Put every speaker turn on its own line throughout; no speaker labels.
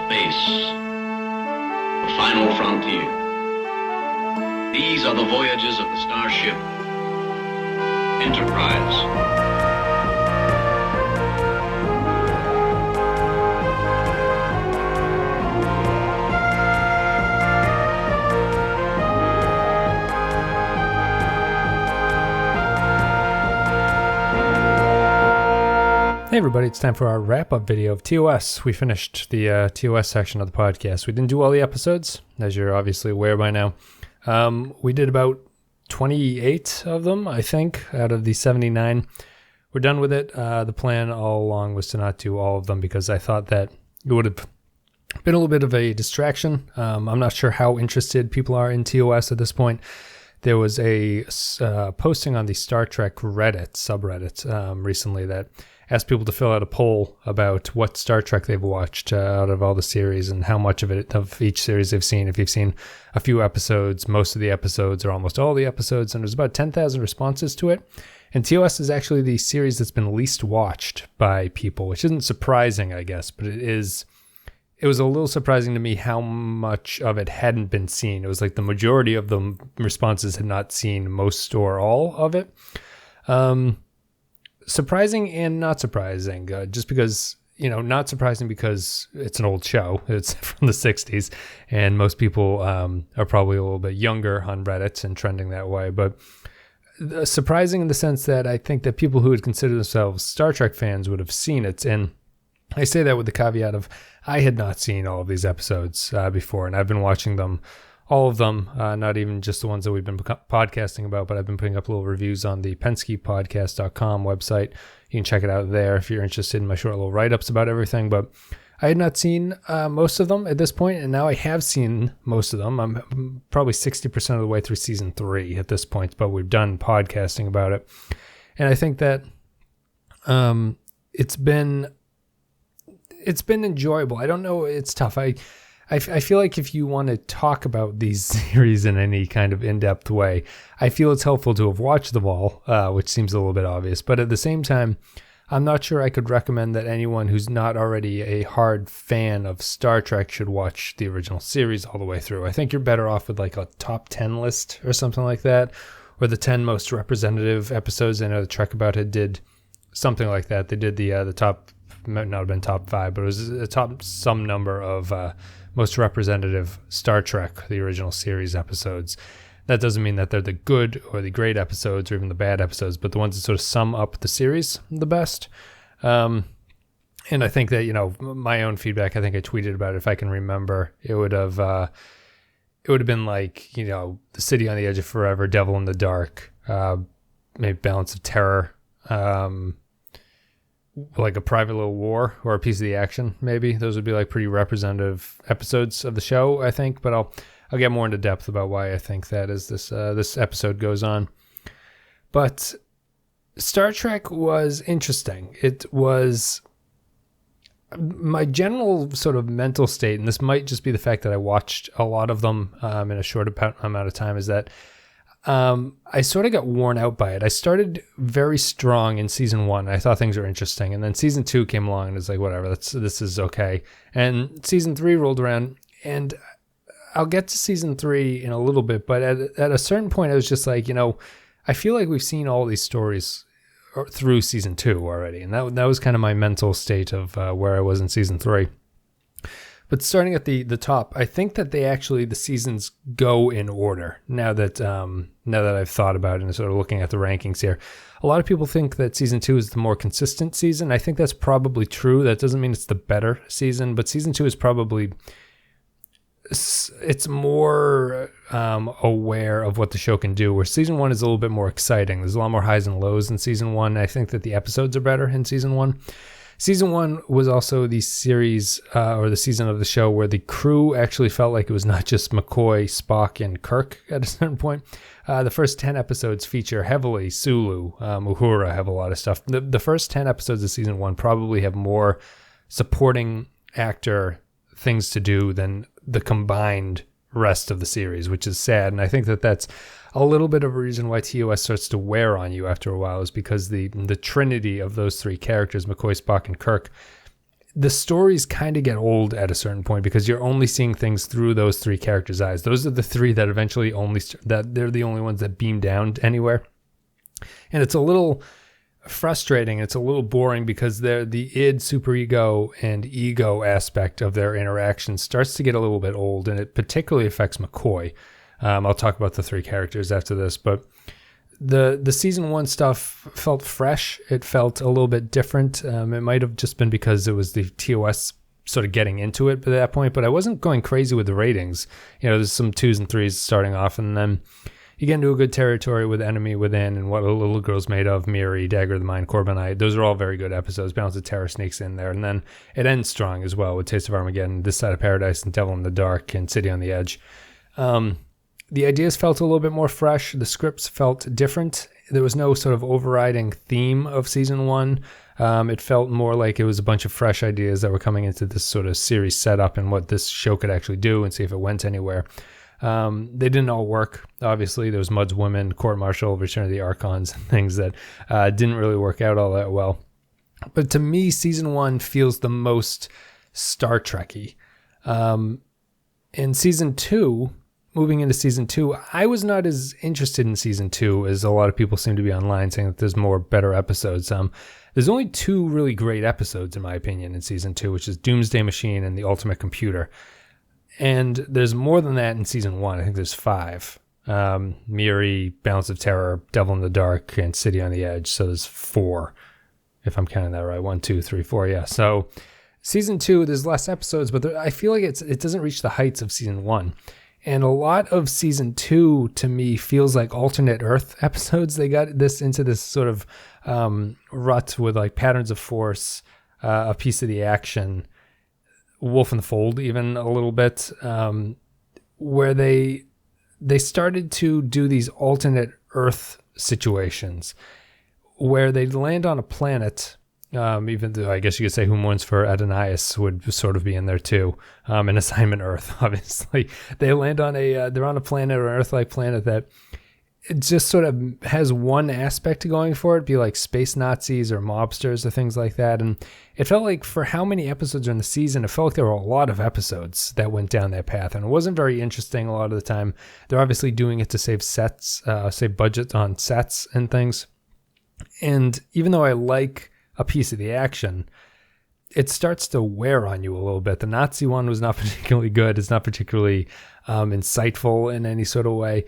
Space, the final frontier. These are the voyages of the starship Enterprise.
Hey everybody, it's time for our wrap-up video of TOS. We finished the TOS section of the podcast. We didn't do all the episodes, as you're obviously aware by now. We did about 28 of them, I think, out of the 79. We're done with it. The plan all along was to not do all of them because I thought that it would have been a little bit of a distraction. I'm not sure how interested people are in TOS at this point. There was a posting on the Star Trek Reddit, subreddit, recently that asked people to fill out a poll about what Star Trek they've watched out of all the series and how much of each series they've seen. If you've seen a few episodes, most of the episodes, or almost all the episodes, and there's about 10,000 responses to it. And TOS is actually the series that's been least watched by people, which isn't surprising, I guess, but it was a little surprising to me how much of it hadn't been seen. It was like the majority of the responses had not seen most or all of it. Surprising and not surprising, just because, not surprising because it's an old show. It's from the 60s, and most people are probably a little bit younger on Reddit and trending that way. But surprising in the sense that I think that people who would consider themselves Star Trek fans would have seen it. And I say that with the caveat of I had not seen all of these episodes before, and I've been watching them, all of them, not even just the ones that we've been podcasting about, but I've been putting up little reviews on the PenskyPodcast.com website. You can check it out there if you're interested in my short little write-ups about everything. But I had not seen most of them at this point, and now I have seen most of them. I'm probably 60% of the way through season 3 at this point, but we've done podcasting about it. And I think that it's been enjoyable. I don't know. It's tough. I feel like if you want to talk about these series in any kind of in-depth way, I feel it's helpful to have watched them all, which seems a little bit obvious. But at the same time, I'm not sure I could recommend that anyone who's not already a hard fan of Star Trek should watch the original series all the way through. I think you're better off with like a top 10 list or something like that, or the 10 most representative episodes. I know the Trek About It did something like that. They did the top, might not have been top 5, but it was a top some number of most representative Star Trek, the original series episodes. That doesn't mean that they're the good or the great episodes or even the bad episodes, but the ones that sort of sum up the series the best. And I think that, my own feedback, I think I tweeted about it. If I can remember, it would have been like, The City on the Edge of Forever, Devil in the Dark, maybe Balance of Terror, like A Private Little War or A Piece of the Action, maybe. Those would be like pretty representative episodes of the show, I think. But I'll get more into depth about why I think that as this episode goes on. But Star Trek was interesting. It was my general sort of mental state, and this might just be the fact that I watched a lot of them in a short amount of time, is that I sort of got worn out by it. I started very strong in season 1. I thought things were interesting. And then season 2 came along and it's like, whatever, this is okay. And season 3 rolled around, and I'll get to season 3 in a little bit. But at a certain point, I was just like, I feel like we've seen all these stories through season 2 already. And that was kind of my mental state of where I was in season 3. But starting at the top, I think that the seasons go in order now that I've thought about it and sort of looking at the rankings here. A lot of people think that season 2 is the more consistent season. I think that's probably true. That doesn't mean it's the better season, but season 2 is probably, it's more aware of what the show can do, where season 1 is a little bit more exciting. There's a lot more highs and lows in season 1. I think that the episodes are better in season 1. Season 1 was also the series or the season of the show where the crew actually felt like it was not just McCoy, Spock, and Kirk at a certain point. The first 10 episodes feature heavily Sulu, Uhura have a lot of stuff. The first 10 episodes of season 1 probably have more supporting actor things to do than the combined rest of the series, which is sad. And I think that that's a little bit of a reason why TOS starts to wear on you after a while, is because the trinity of those three characters, McCoy, Spock, and Kirk, the stories kind of get old at a certain point because you're only seeing things through those three characters' eyes. Those are the three that eventually that they're the only ones that beam down anywhere. And it's a little frustrating. It's a little boring because the id, superego, and ego aspect of their interaction starts to get a little bit old, and it particularly affects McCoy. I'll talk about the three characters after this, but the season 1 stuff felt fresh. It felt a little bit different. It might have just been because it was the TOS sort of getting into it at that point, but I wasn't going crazy with the ratings. There's some 2s and 3s starting off, and then you get into a good territory with Enemy Within and What a Little Girl's Made Of, Miri, Dagger of the Mind, Corbinite. Those are all very good episodes. Balance of Terror sneaks in there, and then it ends strong as well with Taste of Armageddon, This Side of Paradise, and Devil in the Dark, and City on the Edge. The ideas felt a little bit more fresh. The scripts felt different. There was no sort of overriding theme of season 1. It felt more like it was a bunch of fresh ideas that were coming into this sort of series setup and what this show could actually do and see if it went anywhere. They didn't all work. Obviously, there was Mud's Women, Court Martial, Return of the Archons, and things that didn't really work out all that well. But to me, season 1 feels the most Star Trek-y. In season 2... Moving into season 2, I was not as interested in season 2 as a lot of people seem to be online saying that there's more better episodes. There's only 2 really great episodes, in my opinion, in season 2, which is Doomsday Machine and The Ultimate Computer. And there's more than that in season 1. I think there's 5. Miri, Balance of Terror, Devil in the Dark, and City on the Edge. So there's 4, if I'm counting that right. 1, 2, 3, 4, yeah. So season 2, there's less episodes, but I feel like it doesn't reach the heights of season 1. And a lot of season 2, to me, feels like alternate Earth episodes. They got this into this sort of rut with like Patterns of Force, a piece of the action, Wolf in the Fold even a little bit, where they started to do these alternate Earth situations where they'd land on a planet. Even though I guess you could say Who Mourns for Adonais would sort of be in there too. An Assignment Earth, obviously. They land on they're on a planet or an Earth-like planet that it just sort of has one aspect going for it, be like space Nazis or mobsters or things like that. And it felt like for how many episodes are in the season, it felt like there were a lot of episodes that went down that path. And it wasn't very interesting a lot of the time. They're obviously doing it to save save budget on sets and things. And even though I like a piece of the action, it starts to wear on you a little bit. The Nazi one was not particularly good. It's not particularly insightful in any sort of way.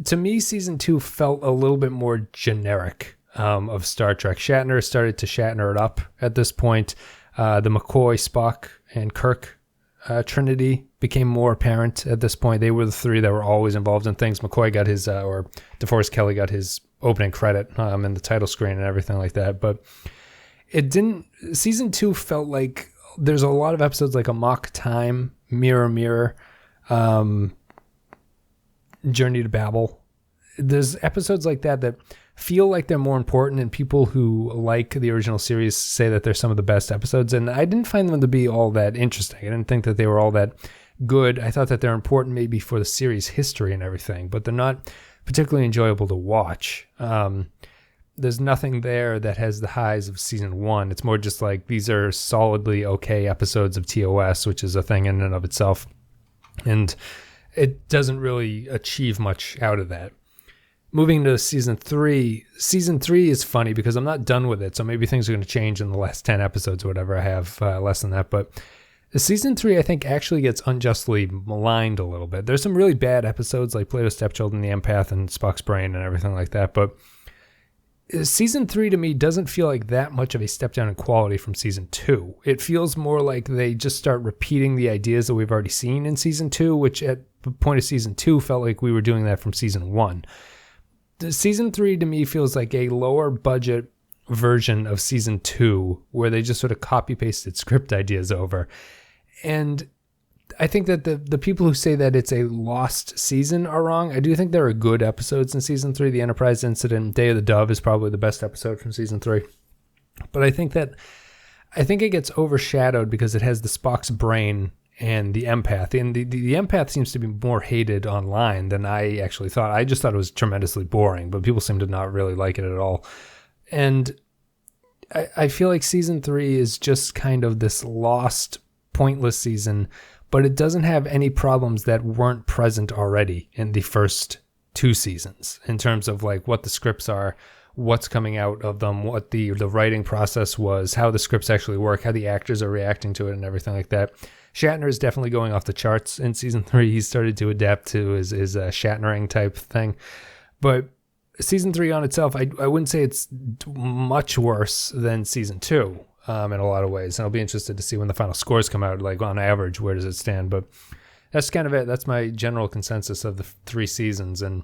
To me, season 2 felt a little bit more generic of Star Trek. Shatner started to Shatner it up at this point. The McCoy, Spock, and Kirk trinity became more apparent at this point. They were the 3 that were always involved in things. McCoy got his, or DeForest Kelley got his opening credit in the title screen and everything like that. But season 2 felt like there's a lot of episodes like Amok Time, Mirror Mirror, Journey to Babel. There's episodes like that feel like they're more important, and people who like the original series say that they're some of the best episodes, and I didn't find them to be all that interesting. I didn't think that they were all that good. I thought that they're important maybe for the series history and everything, but they're not particularly enjoyable to watch. There's nothing there that has the highs of season 1. It's more just like these are solidly okay episodes of TOS, which is a thing in and of itself. And it doesn't really achieve much out of that. Moving to season 3. Season 3 is funny because I'm not done with it, so maybe things are going to change in the last 10 episodes or whatever. I have less than that, but season 3, I think, actually gets unjustly maligned a little bit. There's some really bad episodes like Plato's Stepchildren, The Empath, and Spock's Brain and everything like that, but season 3 to me doesn't feel like that much of a step down in quality from season 2. It feels more like they just start repeating the ideas that we've already seen in season 2, which at the point of season 2 felt like we were doing that from season 1. Season 3 to me feels like a lower budget version of season 2 where they just sort of copy pasted script ideas over. And I think that the people who say that it's a lost season are wrong. I do think there are good episodes in season 3. The Enterprise Incident, Day of the Dove is probably the best episode from season 3. But I think it gets overshadowed because it has the Spock's Brain and the Empath. And the Empath seems to be more hated online than I actually thought. I just thought it was tremendously boring, but people seem to not really like it at all. And I feel like season 3 is just kind of this lost, pointless season, but it doesn't have any problems that weren't present already in the first 2 seasons in terms of like what the scripts are, what's coming out of them, what the writing process was, how the scripts actually work, how the actors are reacting to it and everything like that. Shatner is definitely going off the charts in season 3. He started to adapt to his Shatnering type thing. But season 3 on itself, I wouldn't say it's much worse than season 2 in a lot of ways. And I'll be interested to see when the final scores come out, like on average, where does it stand? But that's kind of it. That's my general consensus of the 3 seasons. And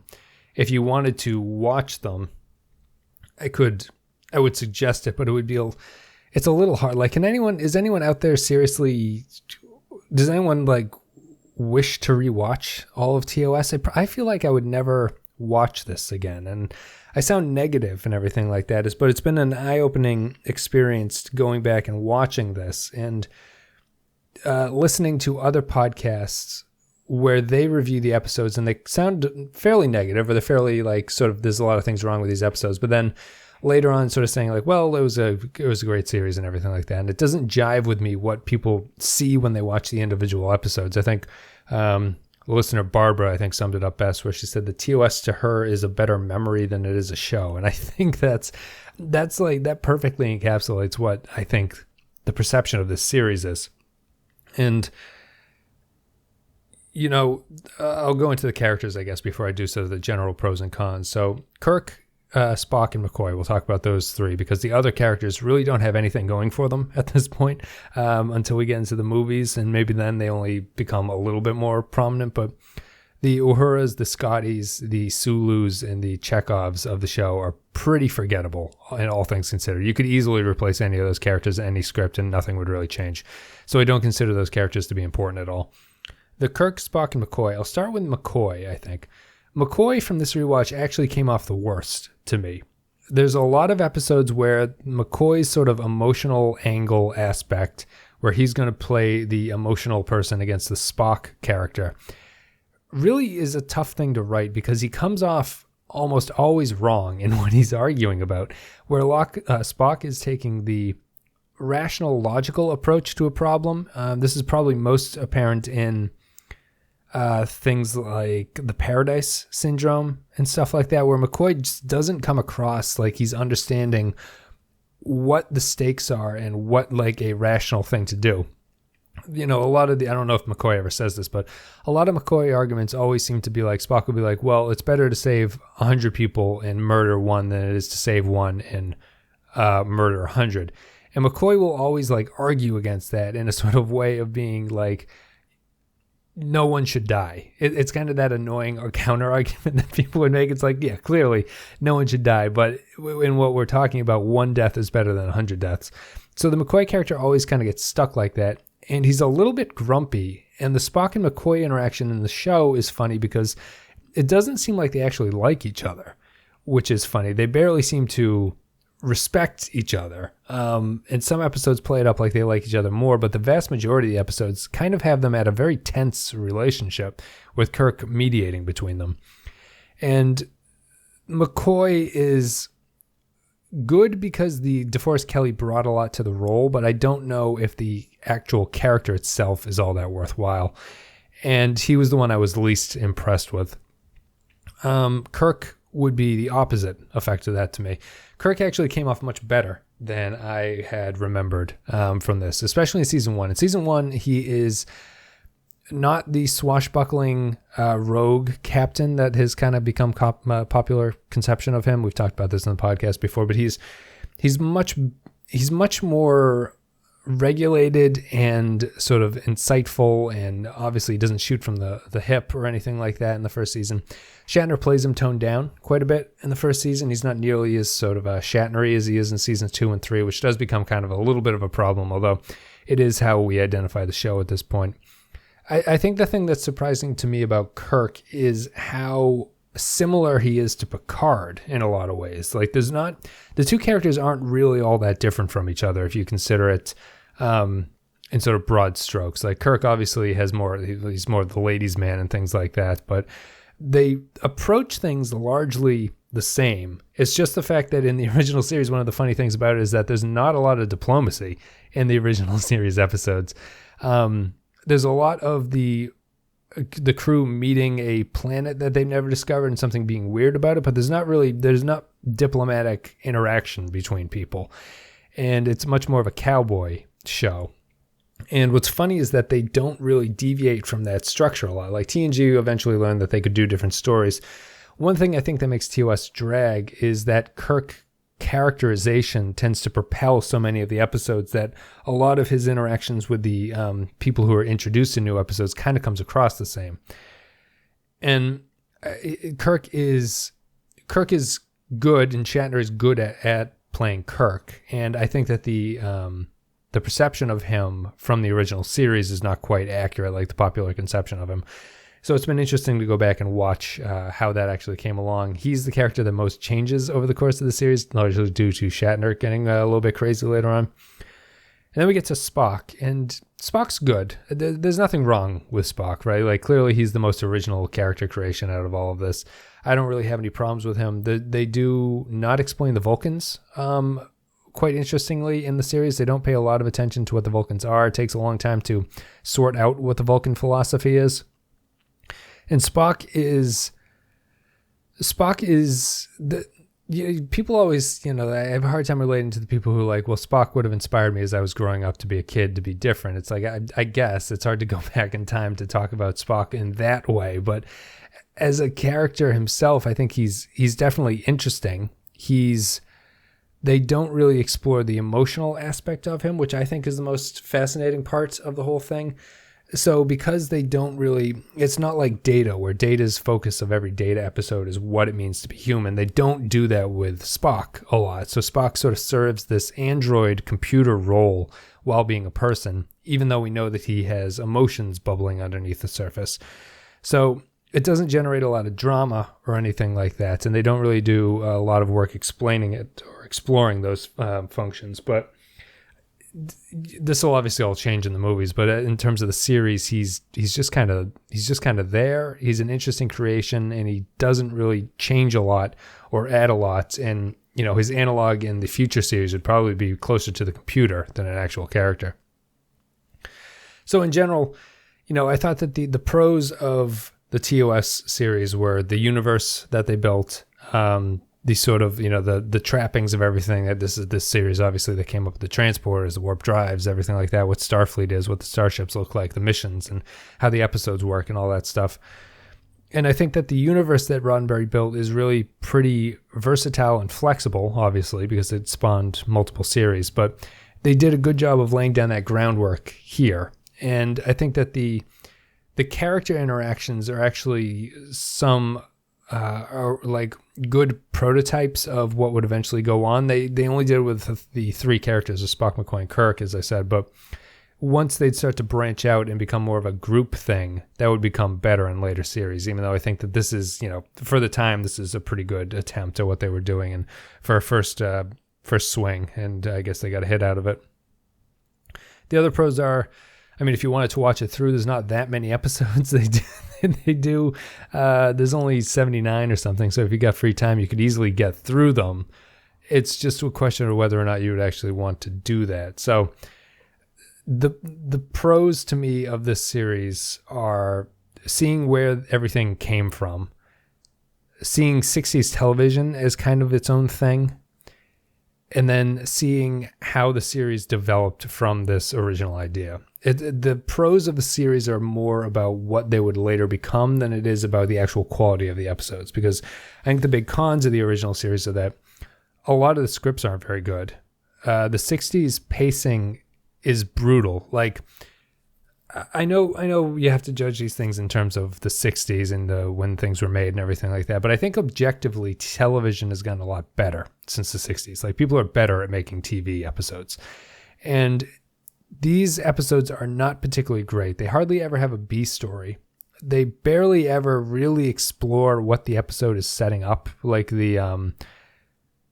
if you wanted to watch them, I would suggest it, but it's a little hard. Like, is anyone out there seriously, does anyone like wish to rewatch all of TOS? I feel like I would never watch this again. And I sound negative and everything like that, but it's been an eye-opening experience going back and watching this and listening to other podcasts where they review the episodes and they sound fairly negative, or they're fairly like sort of, there's a lot of things wrong with these episodes, but then later on sort of saying like, well, it was a great series and everything like that. And it doesn't jive with me what people see when they watch the individual episodes. I think listener Barber, I think, summed it up best, where she said the TOS to her is a better memory than it is a show. And I think that's like, that perfectly encapsulates what I think the perception of this series is. And, you know, I'll go into the characters, I guess, before I do so, the general pros and cons. So Kirk, Spock, and McCoy, we'll talk about those 3 because the other characters really don't have anything going for them at this point until we get into the movies, and maybe then they only become a little bit more prominent. But the Uhuras, the Scotties, the Sulus, and the Chekhovs of the show are pretty forgettable in all things considered. You could easily replace any of those characters in any script and nothing would really change. So I don't consider those characters to be important at all. The Kirk, Spock, and McCoy. I'll start with McCoy, I think. McCoy from this rewatch actually came off the worst to me. There's a lot of episodes where McCoy's sort of emotional angle aspect, where he's going to play the emotional person against the Spock character, really is a tough thing to write because he comes off almost always wrong in what he's arguing about, where Spock is taking the rational, logical approach to a problem. This is probably most apparent in things like the Paradise Syndrome and stuff like that, where McCoy just doesn't come across like he's understanding what the stakes are and what like a rational thing to do. You know, a lot of I don't know if McCoy ever says this, but a lot of McCoy arguments always seem to be like, Spock will be like, well, it's better to save 100 people and murder 1 than it is to save 1 and murder 100. And McCoy will always like argue against that in a sort of way of being like, no one should die. It's kind of that annoying or counter argument that people would make. It's like, yeah, clearly no one should die. But in what we're talking about, 1 death is better than 100 deaths. So the McCoy character always kind of gets stuck like that. And he's a little bit grumpy. And the Spock and McCoy interaction in the show is funny because it doesn't seem like they actually like each other, which is funny. They barely seem to respect each other. And some episodes play it up like they like each other more, but the vast majority of the episodes kind of have them at a very tense relationship with Kirk mediating between them. And McCoy is good because the DeForest Kelley brought a lot to the role, but I don't know if the actual character itself is all that worthwhile. And he was the one I was least impressed with. Kirk would be the opposite effect of that to me. Kirk actually came off much better than I had remembered from this, especially in season 1. In season 1, he is not the swashbuckling rogue captain that has kind of become popular conception of him. We've talked about this in the podcast before, but he's much more regulated and sort of insightful, and obviously he doesn't shoot from the hip or anything like that in the first season. Shatner plays him toned down quite a bit in the first season. He's not nearly as sort of Shatnery as he is in seasons 2 and 3, which does become kind of a little bit of a problem, although it is how we identify the show at this point. I think the thing that's surprising to me about Kirk is how similar he is to Picard in a lot of ways. Like the 2 characters aren't really all that different from each other if you consider it in sort of broad strokes. Like Kirk obviously he's more the ladies' man and things like that, but they approach things largely the same. It's just the fact that in the original series, one of the funny things about it is that there's not a lot of diplomacy in the original series episodes. There's a lot of the crew meeting a planet that they've never discovered and something being weird about it, but there's not diplomatic interaction between people. And it's much more of a cowboy show. And what's funny is that they don't really deviate from that structure a lot. Like TNG eventually learned that they could do different stories. One thing I think that makes TOS drag is that Kirk characterization tends to propel so many of the episodes that a lot of his interactions with the people who are introduced in new episodes kind of comes across the same. And Kirk is good, and Shatner is good at playing Kirk. And I think that the perception of him from the original series is not quite accurate, like the popular conception of him. So it's been interesting to go back and watch how that actually came along. He's the character that most changes over the course of the series, largely due to Shatner getting a little bit crazy later on. And then we get to Spock, and Spock's good. There's nothing wrong with Spock, right? Like, clearly he's the most original character creation out of all of this. I don't really have any problems with him. They do not explain the Vulcans quite interestingly in the series. They don't pay a lot of attention to what the Vulcans are. It takes a long time to sort out what the Vulcan philosophy is. And Spock is people always, I have a hard time relating to the people who are like, well, Spock would have inspired me as I was growing up to be a kid, to be different. It's like, I guess it's hard to go back in time to talk about Spock in that way. But as a character himself, I think he's definitely interesting. They don't really explore the emotional aspect of him, which I think is the most fascinating part of the whole thing. So because they don't really, it's not like Data, where Data's focus of every Data episode is what it means to be human. They don't do that with Spock a lot. So Spock sort of serves this android computer role while being a person, even though we know that he has emotions bubbling underneath the surface. So it doesn't generate a lot of drama or anything like that. And they don't really do a lot of work explaining it or exploring those functions. But this will obviously all change in the movies, but in terms of the series, he's just kind of there. He's an interesting creation, and he doesn't really change a lot or add a lot. And his analog in the future series would probably be closer to the computer than an actual character. So in general, I thought that the pros of the TOS series were the universe that they built, the sort of, the trappings of everything that this series, obviously, that came up with the transporters, the warp drives, everything like that, what Starfleet is, what the starships look like, the missions, and how the episodes work and all that stuff. And I think that the universe that Roddenberry built is really pretty versatile and flexible, obviously, because it spawned multiple series, but they did a good job of laying down that groundwork here. And I think that the character interactions are actually some are like good prototypes of what would eventually go on. They only did it with the three characters of Spock, McCoy, and Kirk, as I said, but once they'd start to branch out and become more of a group thing, that would become better in later series, even though I think that this is, for the time, this is a pretty good attempt at what they were doing, and for a first swing, and I guess they got a hit out of it. The other pros are, if you wanted to watch it through, there's not that many episodes. They do. There's only 79 or something. So if you got free time, you could easily get through them. It's just a question of whether or not you would actually want to do that. So the pros to me of this series are seeing where everything came from, seeing 60s television as kind of its own thing, and then seeing how the series developed from this original idea. The pros of the series are more about what they would later become than it is about the actual quality of the episodes, because I think the big cons of the original series are that a lot of the scripts aren't very good. The 60s pacing is brutal. Like, I know you have to judge these things in terms of the 60s and when things were made and everything like that, but I think objectively television has gotten a lot better since the 60s. Like, people are better at making TV episodes. And these episodes are not particularly great. They hardly ever have a B story. They barely ever really explore what the episode is setting up. Like the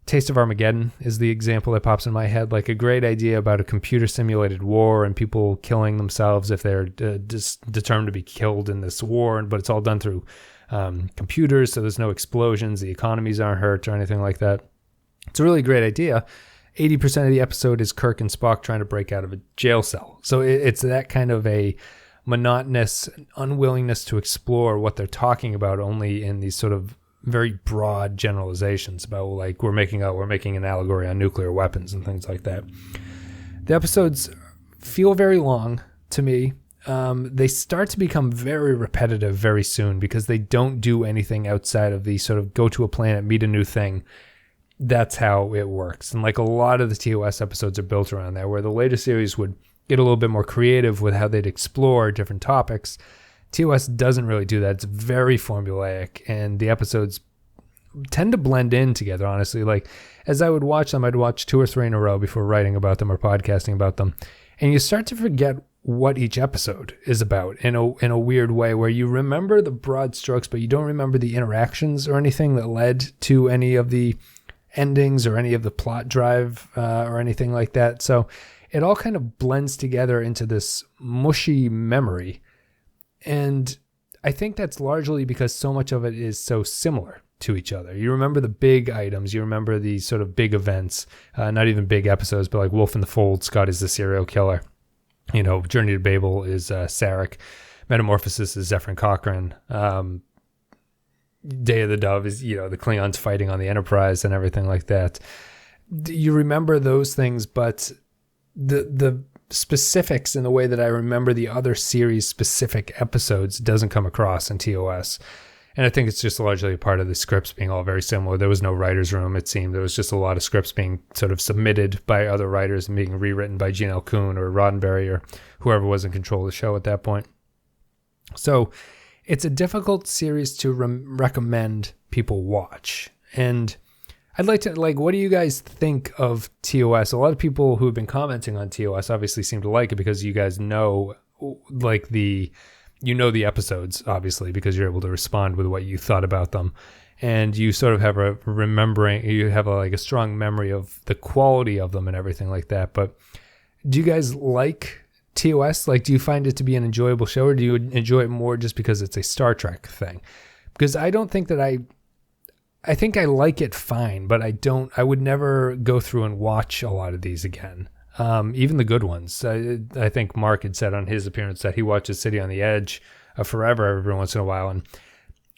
Taste of Armageddon is the example that pops in my head. Like, a great idea about a computer simulated war and people killing themselves if they're determined to be killed in this war, but it's all done through computers, so there's no explosions, the economies aren't hurt or anything like that. It's a really great idea. 80% of the episode is Kirk and Spock trying to break out of a jail cell. So it's that kind of a monotonous unwillingness to explore what they're talking about, only in these sort of very broad generalizations about, like, we're making an allegory on nuclear weapons and things like that. The episodes feel very long to me. They start to become very repetitive very soon because they don't do anything outside of the sort of go to a planet, meet a new thing. That's how it works. And like a lot of the TOS episodes are built around that, where the later series would get a little bit more creative with how they'd explore different topics. TOS doesn't really do that. It's very formulaic, and the episodes tend to blend in together, honestly. Like, as I would watch them, I'd watch 2 or 3 in a row before writing about them or podcasting about them. And you start to forget what each episode is about in a weird way, where you remember the broad strokes, but you don't remember the interactions or anything that led to any of the endings or any of the plot drive or anything like that. So it all kind of blends together into this mushy memory. And I think that's largely because so much of it is so similar to each other. You remember the big items, you remember the sort of big events, not even big episodes, but like Wolf in the Fold, Scotty's the serial killer. You know, Journey to Babel is Sarek. Metamorphosis is Zephyr and Cochrane. Day of the Dove is, you know, the Klingons fighting on the Enterprise and everything like that. You remember those things, but the specifics in the way that I remember the other series specific episodes doesn't come across in TOS. And I think it's just largely a part of the scripts being all very similar. There was no writer's room, it seemed. There was just a lot of scripts being sort of submitted by other writers and being rewritten by Gene L. Kuhn or Roddenberry or whoever was in control of the show at that point. So it's a difficult series to recommend people watch. And I'd like to, like, what do you guys think of TOS? A lot of people who have been commenting on TOS obviously seem to like it because you guys know, like, the episodes, obviously, because you're able to respond with what you thought about them. And you sort of have a strong memory of the quality of them and everything like that. But do you guys like TOS? Like, do you find it to be an enjoyable show, or do you enjoy it more just because it's a Star Trek thing? Because I don't think that I think I like it fine, but I would never go through and watch a lot of these again. Even the good ones. I think Mark had said on his appearance that he watches City on the Edge forever every once in a while. And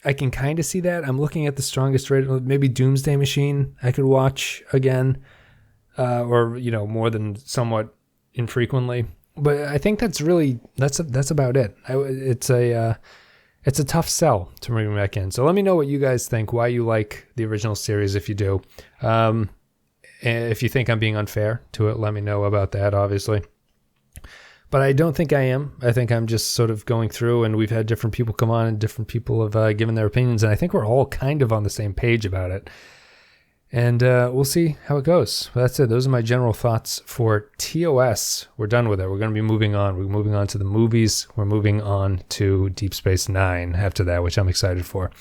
I can kind of see that. I'm looking at the strongest rated, maybe Doomsday Machine I could watch again, or, you know, more than somewhat infrequently. But I think that's about it. It's a tough sell to bring back in. So let me know what you guys think, why you like the original series if you do. And if you think I'm being unfair to it, let me know about that, obviously. But I don't think I am. I think I'm just sort of going through, and we've had different people come on and different people have given their opinions, and I think we're all kind of on the same page about it. And we'll see how it goes. But that's it. Those are my general thoughts for TOS. We're done with it. We're going to be moving on. We're moving on to the movies. We're moving on to Deep Space Nine after that, which I'm excited for.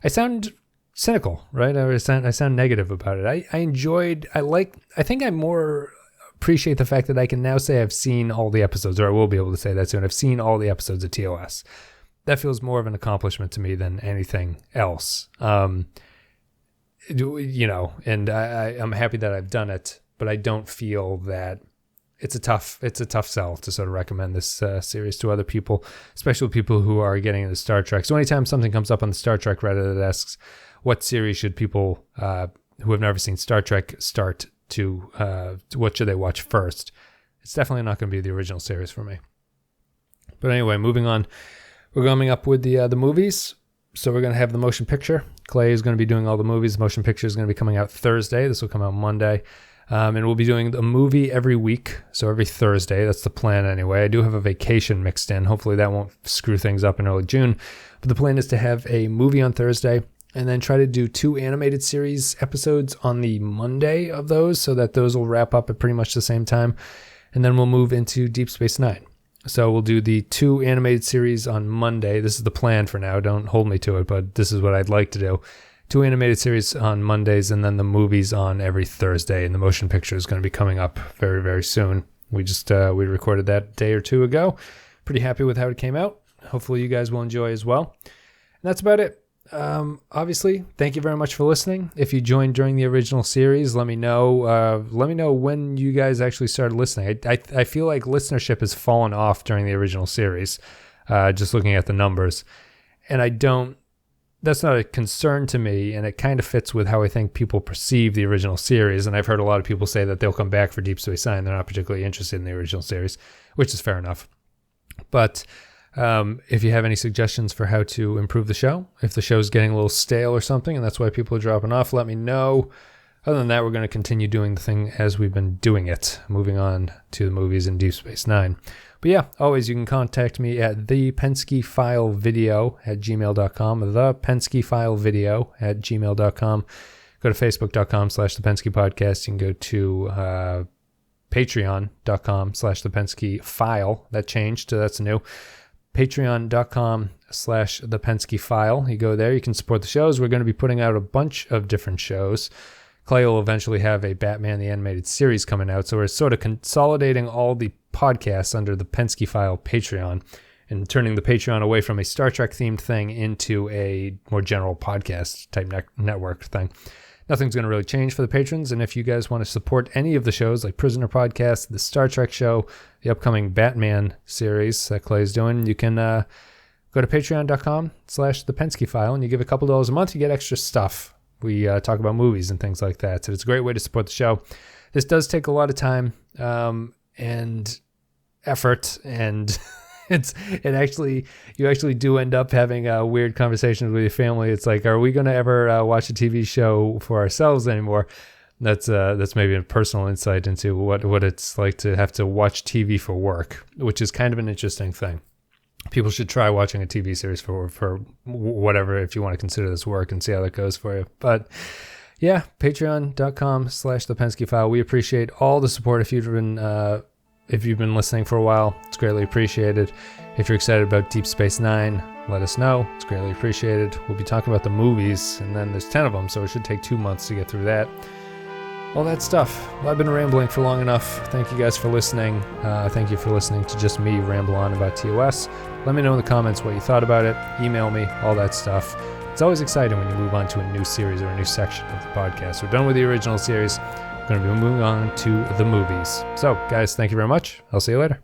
I sound cynical, right? I sound negative about it. I think I more appreciate the fact that I can now say I've seen all the episodes, or I will be able to say that soon. I've seen all the episodes of TOS. That feels more of an accomplishment to me than anything else. You know, and I'm happy that I've done it, but I don't feel that it's a tough sell to sort of recommend this series to other people, especially people who are getting into Star Trek. So anytime something comes up on the Star Trek Reddit that asks what series should people who have never seen Star Trek start to, what should they watch first, it's definitely not going to be the original series for me. But anyway, moving on, we're coming up with the movies. So we're going to have the motion picture. Clay is going to be doing all the movies. The motion picture is going to be coming out Thursday. This will come out Monday. And we'll be doing a movie every week. So every Thursday. That's the plan anyway. I do have a vacation mixed in. Hopefully that won't screw things up in early June. But the plan is to have a movie on Thursday and then try to do 2 animated series episodes on the Monday of those, so that those will wrap up at pretty much the same time. And then we'll move into Deep Space Nine. So we'll do the 2 animated series on Monday. This is the plan for now. Don't hold me to it, but this is what I'd like to do. 2 animated series on Mondays, and then the movies on every Thursday. And the motion picture is going to be coming up very, very soon. We recorded that a day or 2 ago. Pretty happy with how it came out. Hopefully you guys will enjoy as well. that's about it. Obviously, thank you very much for listening. If you joined during the original series, let me know. Let me know when you guys actually started listening. I feel like listenership has fallen off during the original series, just looking at the numbers. And that's not a concern to me, and it kind of fits with how I think people perceive the original series. And I've heard a lot of people say that they'll come back for Deep Space Nine. They're not particularly interested in the original series, which is fair enough. But if you have any suggestions for how to improve the show, if the show's getting a little stale or something, and that's why people are dropping off, let me know. Other than that, we're going to continue doing the thing as we've been doing it, moving on to the movies in Deep Space Nine. But yeah, always you can contact me at thepenskyfilevideo@gmail.com, thepenskyfilevideo@gmail.com. Go to facebook.com/thepenskypodcast. You can go to patreon.com/thepenskyfile. That changed, so that's new. Patreon.com/thepenskyfile. You go there, you can support the shows. We're going to be putting out a bunch of different shows. Clay will eventually have a Batman the Animated Series coming out, so we're sort of consolidating all the podcasts under the Pensky File Patreon and turning the Patreon away from a Star Trek themed thing into a more general podcast type network thing. Nothing's going to really change for the patrons, and if you guys want to support any of the shows like Prisoner Podcast, the Star Trek show, the upcoming Batman series that Clay's doing, you can go to patreon.com/thepenskyfile, and you give a couple $2 a month, you get extra stuff. We talk about movies and things like that. So it's a great way to support the show. This does take a lot of time and effort, and you actually do end up having weird conversations with your family. It's like, are we going to ever watch a TV show for ourselves anymore? That's maybe a personal insight into what it's like to have to watch TV for work, which is kind of an interesting thing. People should try watching a TV series for whatever, if you want to consider this work, and see how that goes for you. But yeah, patreon.com/thepenskyfile. We appreciate all the support. If you've been listening for a while, it's greatly appreciated. If you're excited about Deep Space Nine, let us know. It's greatly appreciated. We'll be talking about the movies, and then there's 10 of them, so it should take 2 months to get through that. All that stuff. Well, I've been rambling for long enough. Thank you guys for listening. Thank you for listening to just me ramble on about TOS. Let me know in the comments what you thought about it. Email me, all that stuff. It's always exciting when you move on to a new series or a new section of the podcast. We're done with the original series. We're going to be moving on to the movies. So, guys, thank you very much. I'll see you later.